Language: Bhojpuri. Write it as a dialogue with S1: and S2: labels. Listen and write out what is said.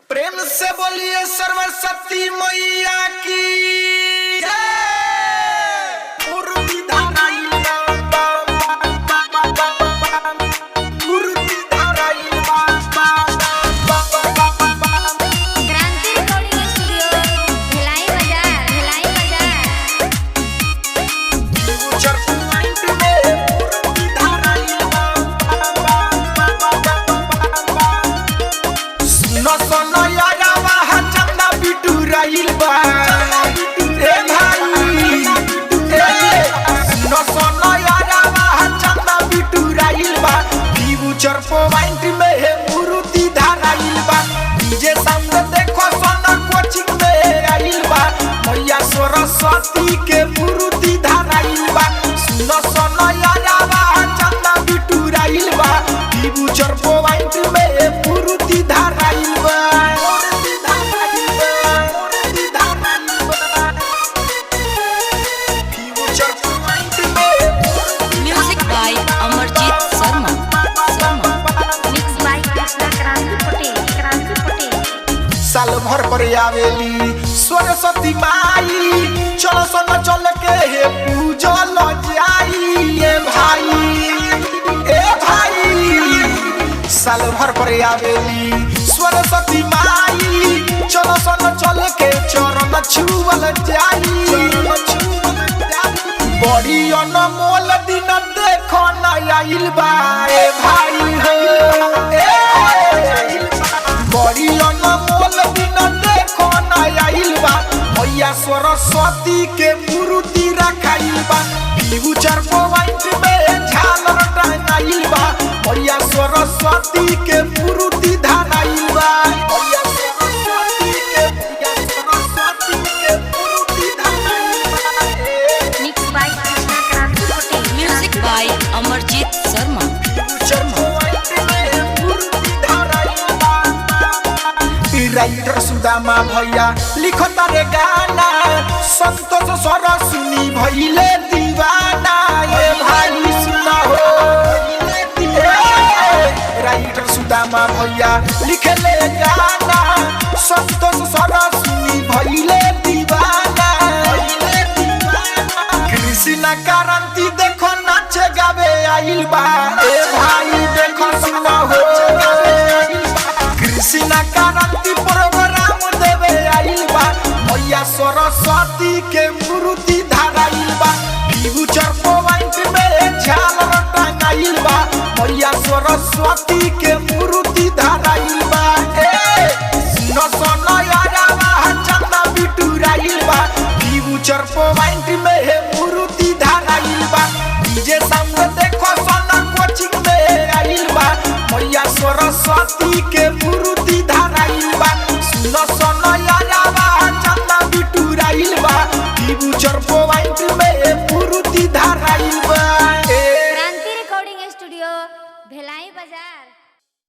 S1: प्रेम से बोलिए सरस्वती मैया की जय। मुरलीधराई मुरलीधराई
S2: क्रांति रिकॉर्डिंग स्टूडियो भिलाई बाजार
S1: फ्यूचर पॉइंट में मुरलीधराई सुनो सुनो यारा वहाँ चंदा बिटू राइल बा ए भाई सुनो सुनो यारा वहाँ चंदा बिटू राइल बा फ्यूचर पॉइंट में है मुरुति धराइल बा डीजे सामने देखो सोना कोचिंग में आइल बा मैया सरस्वती के मुरुति धराइल बा सुनो सुनो यारा वहाँ चंदा बिटू राइल बा फ्यूचर पॉइंट में है मुरुति धराइल बा फ्यूचर पॉइंट में
S3: music by Amarjeet Sharma
S2: mix by Krishna Kranti Patel
S1: साल भर पर आवेली सरस्वती माई चलो सोना चल के हे पूजल जाई ए भाई साल भर पर आवेली सरस्वती माई चलो सोना चल के चरण छुअल जाई बड़ी अनमोल दिन देखो न आइल बा ए भाई हो बड़ी अनमोल दिन देखो न आइल बा मैया सरस्वती के मूर्ति रखाइल बा फ्यूचर पॉइंट में झालर टांगाइल बा मैया सरस्वती के मूर्ति धराइल बा मैया सरस्वती के मूर्ति धराइल बा
S2: mix by Krishna Kranti Patel
S3: music by Amarjeet Sharma
S1: writer Sudama भैया लिखो तारे गाना संतोष सर सुनी भइले दीवाना ये भाई सुना हो राइटर सुदामा भैया लिखले गाना संतोष सर सुनी भइले दीवाना कृष्णा क्रांति देखो नाचे गावे आइल बा ए भाई देखो सुना हो कृष्णा क्रांति प्रोग्राम देवे आइल बा मैया सरस्वती के मूर्ति धराइल बा फ्यूचर पॉइंट में झालर टांगाइल बा मैया सरस्वती के मूर्ति धराइल बा सुनो सुनो यारा वहाँ चंदा बिटू राइल बा फ्यूचर पॉइंट में है मूर्ति धराइल बा डीजे सामने देखो सोना कोचिंग में आइल बा मैया सरस्वती के मूर्ति धराइल बा सुनो सुनो यारा वहाँ चंदा बिटू राइल बा फ्यूचर पॉइंट में मूर्ति धराइल बा
S2: क्रांति रिकॉर्डिंग स्टूडियो भिलाई बाजार।